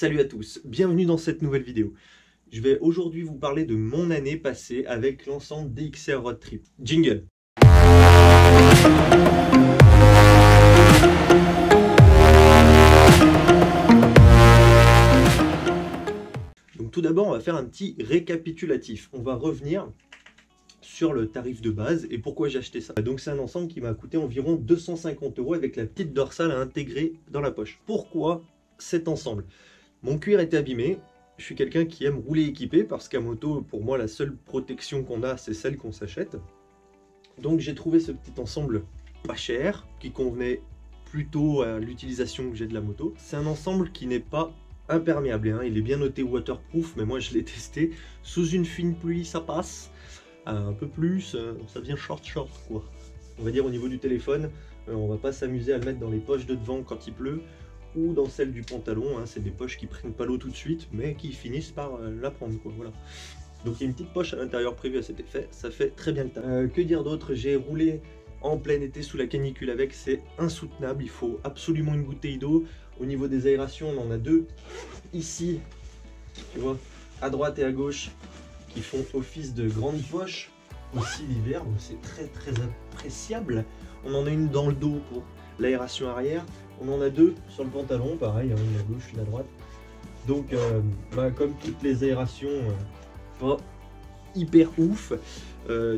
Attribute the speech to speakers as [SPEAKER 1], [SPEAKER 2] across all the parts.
[SPEAKER 1] Salut à tous, bienvenue dans cette nouvelle vidéo. Je vais aujourd'hui vous parler de mon année passée avec l'ensemble DXR Road Trip. Jingle. Donc tout d'abord, on va faire un petit récapitulatif. On va revenir sur le tarif de base et pourquoi j'ai acheté ça. Donc c'est un ensemble qui m'a coûté environ 250 € avec la petite dorsale à intégrer dans la poche. Pourquoi cet ensemble? Mon cuir était abîmé. Je suis quelqu'un qui aime rouler équipé parce qu'à moto, pour moi, la seule protection qu'on a, c'est celle qu'on s'achète. Donc j'ai trouvé ce petit ensemble pas cher, qui convenait plutôt à l'utilisation que j'ai de la moto. C'est un ensemble qui n'est pas imperméable, hein. Il est bien noté waterproof, mais moi je l'ai testé. Sous une fine pluie, ça passe. Un peu plus, ça devient short quoi. On va dire au niveau du téléphone, on va pas s'amuser à le mettre dans les poches de devant quand il pleut, ou dans celle du pantalon, hein. C'est des poches qui prennent pas l'eau tout de suite, mais qui finissent par la prendre, quoi, voilà. Donc il y a une petite poche à l'intérieur prévue à cet effet, ça fait très bien le taf. Que dire d'autre? J'ai roulé en plein été sous la canicule avec, c'est insoutenable, il faut absolument une bouteille d'eau. Au niveau des aérations, on en a deux, ici, tu vois, à droite et à gauche, qui font office de grande poche, aussi l'hiver, donc c'est très appréciable. On en a une dans le dos pour l'aération arrière, on en a deux sur le pantalon, pareil, hein, une à gauche, une à droite. Donc comme toutes les aérations, pas hyper ouf,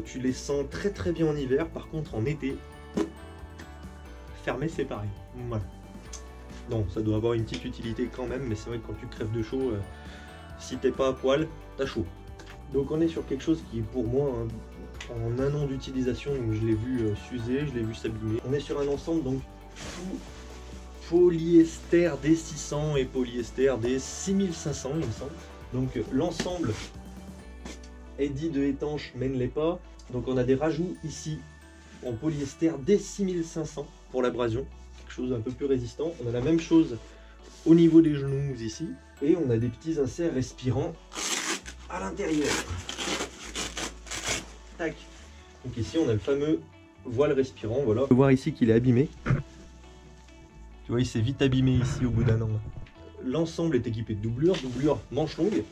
[SPEAKER 1] tu les sens très bien en hiver, par contre en été, fermé c'est pareil, voilà. Non, ça doit avoir une petite utilité quand même, mais c'est vrai que quand tu crèves de chaud, si t'es pas à poil, t'as chaud. Donc on est sur quelque chose qui pour moi, hein, en un an d'utilisation, je l'ai vu s'user, je l'ai vu s'abîmer. On est sur un ensemble donc polyester D600 et polyester D6500 il me semble. Donc l'ensemble est dit de étanche mais ne l'est pas. Donc on a des rajouts ici en polyester D6500 pour l'abrasion, quelque chose un peu plus résistant. On a la même chose au niveau des genoux ici et on a des petits inserts respirants à l'intérieur. Tac. Donc ici on a le fameux voile respirant, voilà. On peut voir ici qu'il est abîmé. Tu vois, il s'est vite abîmé ici au bout d'un an. L'ensemble est équipé de doublure manche longue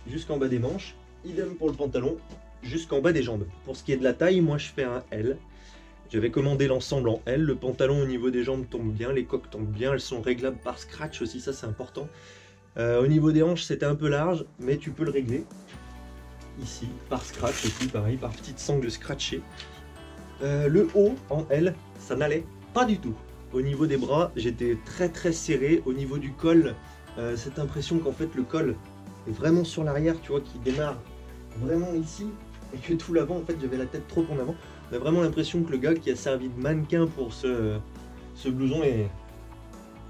[SPEAKER 1] jusqu'en bas des manches. Idem pour le pantalon jusqu'en bas des jambes. Pour ce qui est de la taille, moi je fais un L. J'avais commandé l'ensemble en L. Le pantalon au niveau des jambes tombe bien, les coques tombent bien, elles sont réglables par scratch aussi, ça c'est important. Au niveau des hanches, c'était un peu large, mais tu peux le régler. Ici, par scratch aussi, pareil, par petite sangle scratchée. Le haut en L, ça n'allait pas du tout. Au niveau des bras, j'étais très serré. Au niveau du col, cette impression qu'en fait le col est vraiment sur l'arrière, tu vois, qui démarre vraiment ici, et que tout l'avant, en fait, j'avais la tête trop en avant. On a vraiment l'impression que le gars qui a servi de mannequin pour ce blouson,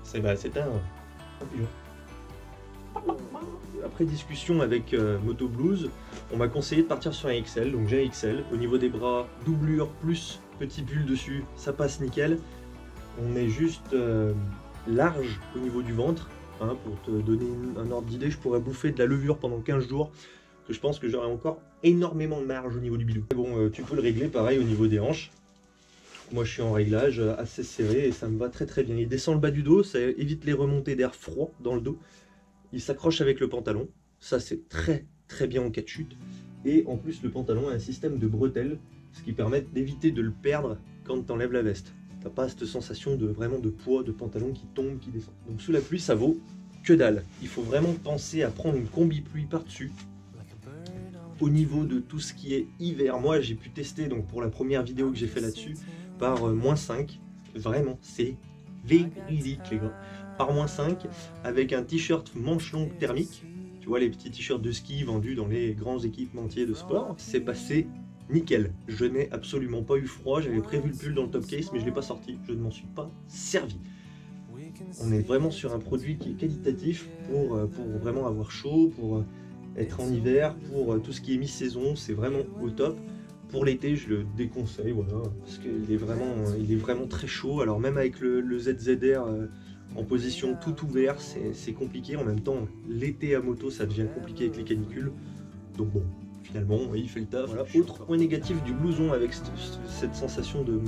[SPEAKER 1] c'est un pigeon. Après discussion avec Moto Blues, on m'a conseillé de partir sur un XL, donc j'ai un XL. Au niveau des bras, doublure plus petit pull dessus, ça passe nickel. On est juste large au niveau du ventre, hein, pour te donner un ordre d'idée. Je pourrais bouffer de la levure pendant 15 jours, que je pense que j'aurais encore énormément de marge au niveau du bidou. Bon, tu peux le régler pareil au niveau des hanches. Moi je suis en réglage assez serré et ça me va très bien. Il descend le bas du dos, ça évite les remontées d'air froid dans le dos. Il s'accroche avec le pantalon, ça c'est très bien en cas de chute. Et en plus le pantalon a un système de bretelles, ce qui permet d'éviter de le perdre quand tu enlèves la veste. T'as pas cette sensation de poids de pantalon qui tombe, qui descend. Donc sous la pluie ça vaut que dalle. Il faut vraiment penser à prendre une combi pluie par-dessus. Au niveau de tout ce qui est hiver, moi j'ai pu tester donc pour la première vidéo que j'ai fait là-dessus par -5. Vraiment c'est véridique les gars. Par -5 avec un t-shirt manche longue thermique. Tu vois les petits t-shirts de ski vendus dans les grands équipementiers de sport. C'est passé nickel. Je n'ai absolument pas eu froid. J'avais prévu le pull dans le top case mais je ne l'ai pas sorti. Je ne m'en suis pas servi. On est vraiment sur un produit qui est qualitatif pour vraiment avoir chaud, pour être en hiver, pour tout ce qui est mi-saison. C'est vraiment au top. Pour l'été, je le déconseille, voilà, parce qu'il est vraiment très chaud. Alors même avec le ZZR en position tout ouvert, c'est compliqué. En même temps, l'été à moto, ça devient compliqué avec les canicules. Donc bon, finalement, il fait le taf. Voilà. Autre point négatif du blouson avec cette sensation de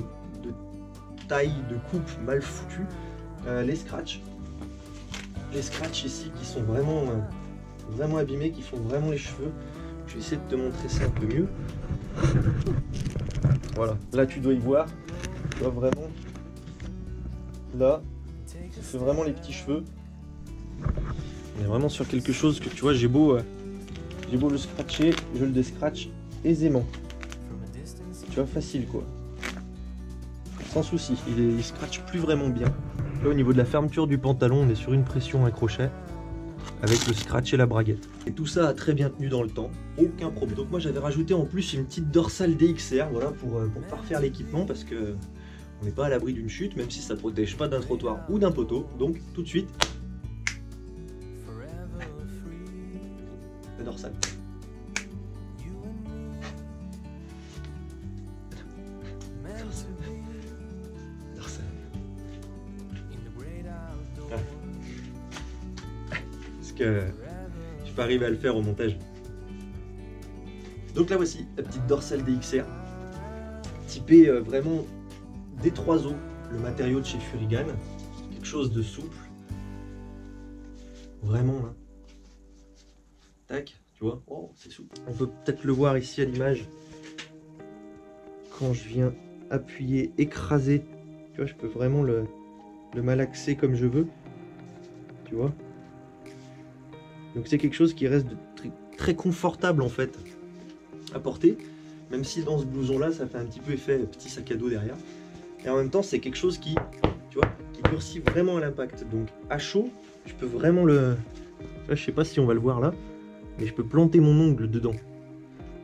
[SPEAKER 1] taille, de coupe mal foutue, les scratchs. les scratchs ici qui sont vraiment, vraiment abîmés, qui font vraiment les cheveux. Je vais essayer de te montrer ça un peu mieux. Voilà, là tu dois y voir. Tu vois vraiment. Là, ça fait vraiment les petits cheveux. On est vraiment sur quelque chose que tu vois, j'ai beau le scratcher, je le descratch aisément. Tu vois, facile quoi. Sans souci, il scratch plus vraiment bien. Là, au niveau de la fermeture du pantalon, on est sur une pression à crochet avec le scratch et la braguette. Et tout ça a très bien tenu dans le temps, aucun problème. Donc moi j'avais rajouté en plus une petite dorsale DXR, voilà, pour parfaire l'équipement parce que on n'est pas à l'abri d'une chute, même si ça ne protège pas d'un trottoir ou d'un poteau. Donc tout de suite, la dorsale. Que je peux arriver à le faire au montage. Donc là voici la petite dorsale DXR typée vraiment D3O, le matériau de chez Furigan, quelque chose de souple, vraiment là. Tac, tu vois, oh c'est souple. On peut peut-être le voir ici à l'image quand je viens appuyer, écraser, tu vois, je peux vraiment le malaxer comme je veux, tu vois. Donc c'est quelque chose qui reste très confortable en fait à porter, même si dans ce blouson là ça fait un petit peu effet petit sac à dos derrière. Et en même temps c'est quelque chose qui, tu vois, qui durcit vraiment à l'impact. Donc à chaud, je peux vraiment le... Là, je sais pas si on va le voir là, mais je peux planter mon ongle dedans.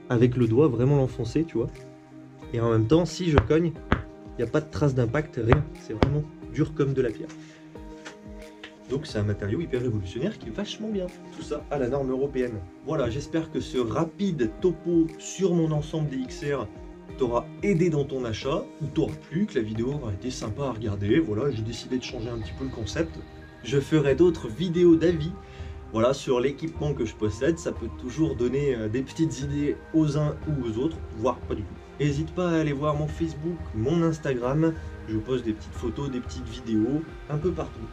[SPEAKER 1] Avec le doigt, vraiment l'enfoncer, tu vois. Et en même temps, si je cogne, il n'y a pas de trace d'impact, rien. C'est vraiment dur comme de la pierre. Donc c'est un matériau hyper révolutionnaire qui est vachement bien. Tout ça à la norme européenne. Voilà, j'espère que ce rapide topo sur mon ensemble DXR t'aura aidé dans ton achat, ou t'aura plu, que la vidéo aura été sympa à regarder. Voilà, j'ai décidé de changer un petit peu le concept. Je ferai d'autres vidéos d'avis, voilà, sur l'équipement que je possède. Ça peut toujours donner des petites idées aux uns ou aux autres, voire pas du tout. N'hésite pas à aller voir mon Facebook, mon Instagram. Je poste des petites photos, des petites vidéos, un peu partout.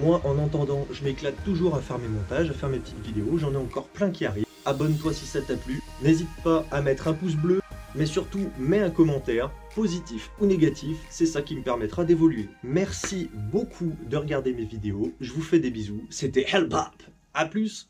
[SPEAKER 1] Moi, en attendant, je m'éclate toujours à faire mes montages, à faire mes petites vidéos. J'en ai encore plein qui arrivent. Abonne-toi si ça t'a plu. N'hésite pas à mettre un pouce bleu, mais surtout, mets un commentaire, positif ou négatif. C'est ça qui me permettra d'évoluer. Merci beaucoup de regarder mes vidéos. Je vous fais des bisous. C'était Hellpop. À plus.